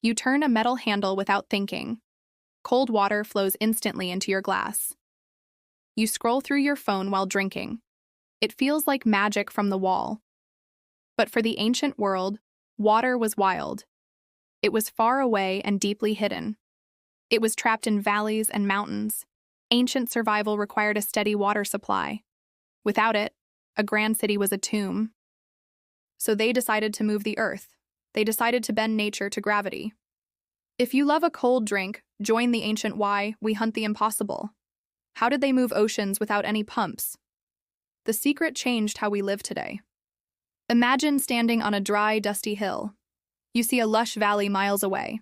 You turn a metal handle without thinking. Cold water flows instantly into your glass. You scroll through your phone while drinking. It feels like magic from the wall. But for the ancient world, water was wild. It was far away and deeply hidden. It was trapped in valleys and mountains. Ancient survival required a steady water supply. Without it, a grand city was a tomb. So they decided to move the earth. They decided to bend nature to gravity. If you love a cold drink, join the ancient why we hunt the impossible. How did they move oceans without any pumps? The secret changed how we live today. Imagine standing on a dry, dusty hill. You see a lush valley miles away.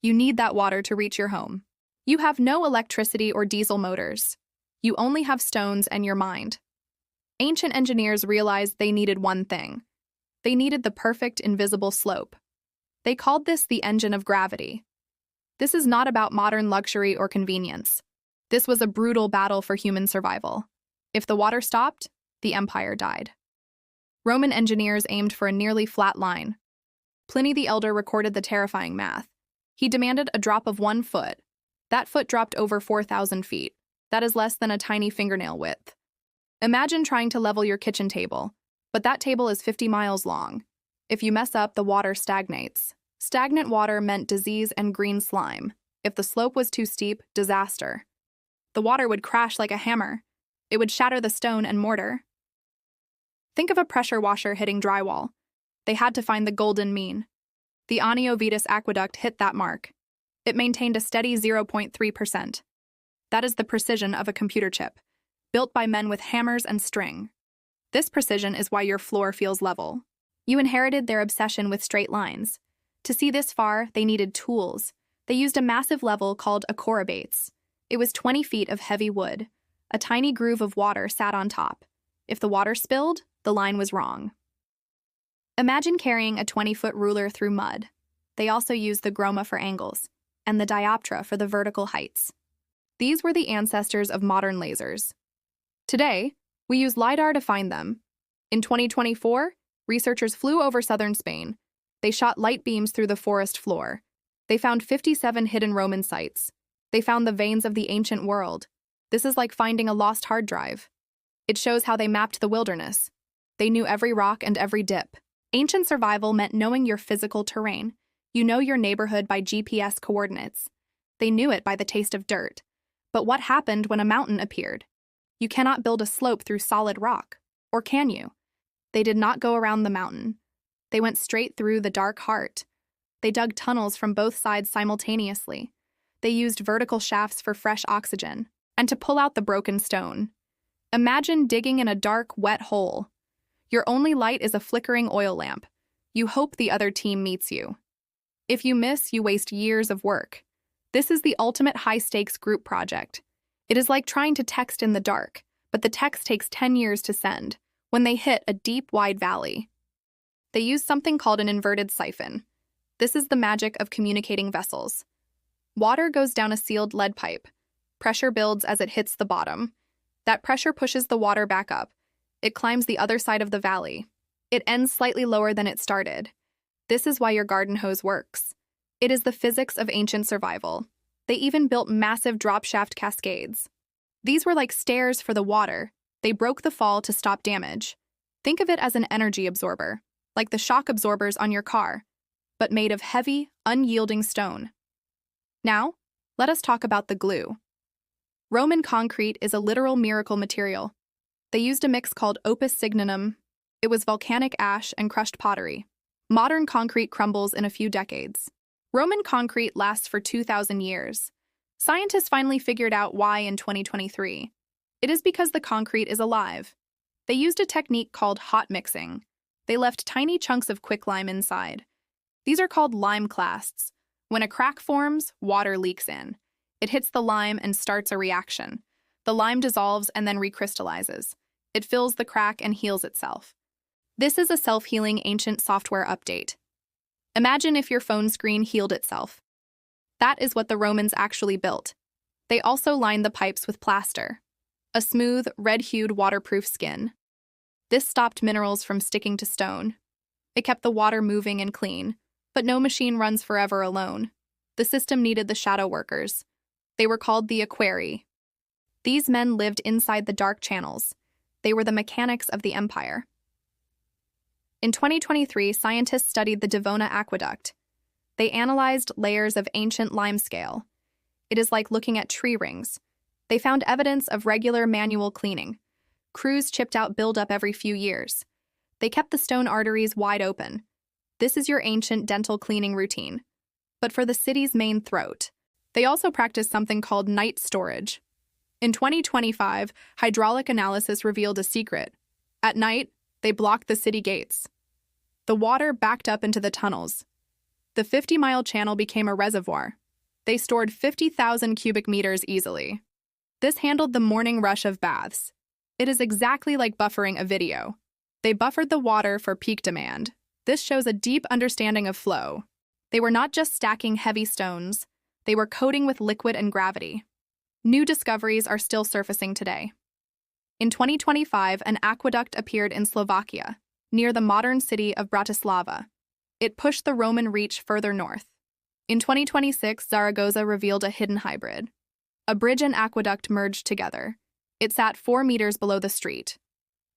You need that water to reach your home. You have no electricity or diesel motors. You only have stones and your mind. Ancient engineers realized they needed one thing. They needed the perfect invisible slope. They called this the engine of gravity. This is not about modern luxury or convenience. This was a brutal battle for human survival. If the water stopped, the empire died. Roman engineers aimed for a nearly flat line. Pliny the Elder recorded the terrifying math. He demanded a drop of 1 foot. That foot dropped over 4,000 feet. That is less than a tiny fingernail width. Imagine trying to level your kitchen table, but that table is 50 miles long. If you mess up, the water stagnates. Stagnant water meant disease and green slime. If the slope was too steep, disaster. The water would crash like a hammer. It would shatter the stone and mortar. Think of a pressure washer hitting drywall. They had to find the golden mean. The Vetus aqueduct hit that mark. It maintained a steady 0.3%. That is the precision of a computer chip, built by men with hammers and string. This precision is why your floor feels level. You inherited their obsession with straight lines. To see this far, they needed tools. They used a massive level called a Chorobates. It was 20 feet of heavy wood. A tiny groove of water sat on top. If the water spilled, the line was wrong. Imagine carrying a 20-foot ruler through mud. They also used the Groma for angles, and the dioptra for the vertical heights. These were the ancestors of modern lasers. Today, we use LiDAR to find them. In 2024, researchers flew over southern Spain. They shot light beams through the forest floor. They found 57 hidden Roman sites. They found the veins of the ancient world. This is like finding a lost hard drive. It shows how they mapped the wilderness. They knew every rock and every dip. Ancient survival meant knowing your physical terrain. You know your neighborhood by GPS coordinates. They knew it by the taste of dirt. But what happened when a mountain appeared? You cannot build a slope through solid rock. Or can you? They did not go around the mountain. They went straight through the dark heart. They dug tunnels from both sides simultaneously. They used vertical shafts for fresh oxygen and to pull out the broken stone. Imagine digging in a dark, wet hole. Your only light is a flickering oil lamp. You hope the other team meets you. If you miss, you waste years of work. This is the ultimate high-stakes group project. It is like trying to text in the dark, but the text takes 10 years to send when they hit a deep, wide valley. They use something called an inverted siphon. This is the magic of communicating vessels. Water goes down a sealed lead pipe. Pressure builds as it hits the bottom. That pressure pushes the water back up. It climbs the other side of the valley. It ends slightly lower than it started. This is why your garden hose works. It is the physics of ancient survival. They even built massive drop shaft cascades. These were like stairs for the water. They broke the fall to stop damage. Think of it as an energy absorber, like the shock absorbers on your car, but made of heavy, unyielding stone. Now, let us talk about the glue. Roman concrete is a literal miracle material. They used a mix called opus signinum. It was volcanic ash and crushed pottery. Modern concrete crumbles in a few decades. Roman concrete lasts for 2,000 years. Scientists finally figured out why in 2023. It is because the concrete is alive. They used a technique called hot mixing. They left tiny chunks of quicklime inside. These are called lime clasts. When a crack forms, water leaks in. It hits the lime and starts a reaction. The lime dissolves and then recrystallizes. It fills the crack and heals itself. This is a self-healing ancient software update. Imagine if your phone screen healed itself. That is what the Romans actually built. They also lined the pipes with plaster, a smooth, red-hued waterproof skin. This stopped minerals from sticking to stone. It kept the water moving and clean. But no machine runs forever alone. The system needed the shadow workers. They were called the Aqueducts. These men lived inside the dark channels. They were the mechanics of the empire. In 2023, scientists studied the Devona Aqueduct. They analyzed layers of ancient limescale. It is like looking at tree rings. They found evidence of regular manual cleaning. Crews chipped out buildup every few years. They kept the stone arteries wide open. This is your ancient dental cleaning routine. But for the city's main throat, they also practiced something called night storage. In 2025, hydraulic analysis revealed a secret. At night, they blocked the city gates. The water backed up into the tunnels. The 50-mile channel became a reservoir. They stored 50,000 cubic meters easily. This handled the morning rush of baths. It is exactly like buffering a video. They buffered the water for peak demand. This shows a deep understanding of flow. They were not just stacking heavy stones. They were coating with liquid and gravity. New discoveries are still surfacing today. In 2025, an aqueduct appeared in Slovakia, near the modern city of Bratislava. It pushed the Roman reach further north. In 2026, Zaragoza revealed a hidden hybrid. A bridge and aqueduct merged together. It sat 4 meters below the street.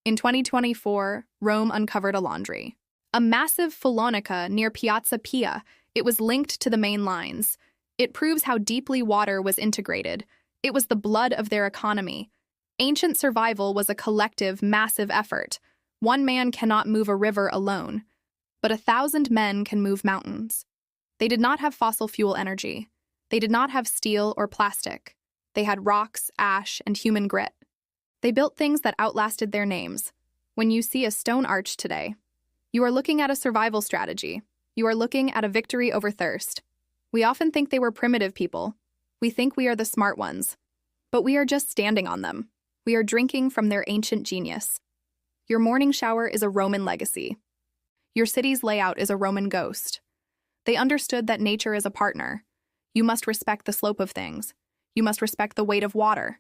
In 2024, Rome uncovered a laundry. A massive Fullonica near Piazza Pia. It was linked to the main lines. It proves how deeply water was integrated. It was the blood of their economy. Ancient survival was a collective, massive effort. One man cannot move a river alone, but 1,000 men can move mountains. They did not have fossil fuel energy. They did not have steel or plastic. They had rocks, ash, and human grit. They built things that outlasted their names. When you see a stone arch today, you are looking at a survival strategy. You are looking at a victory over thirst. We often think they were primitive people. We think we are the smart ones. But we are just standing on them. We are drinking from their ancient genius. Your morning shower is a Roman legacy. Your city's layout is a Roman ghost. They understood that nature is a partner. You must respect the slope of things. You must respect the weight of water.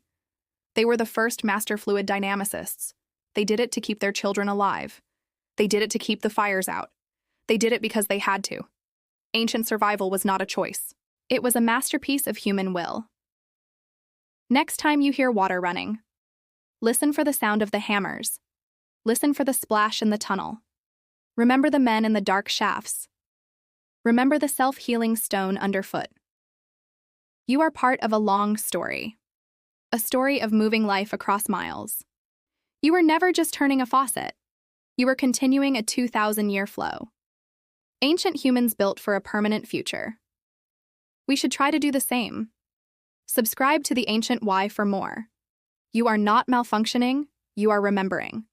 They were the first master fluid dynamicists. They did it to keep their children alive. They did it to keep the fires out. They did it because they had to. Ancient survival was not a choice. It was a masterpiece of human will. Next time you hear water running, listen for the sound of the hammers. Listen for the splash in the tunnel. Remember the men in the dark shafts. Remember the self-healing stone underfoot. You are part of a long story. A story of moving life across miles. You were never just turning a faucet. You were continuing a 2,000-year flow. Ancient humans built for a permanent future. We should try to do the same. Subscribe to the Ancient Why for more. You are not malfunctioning, you are remembering.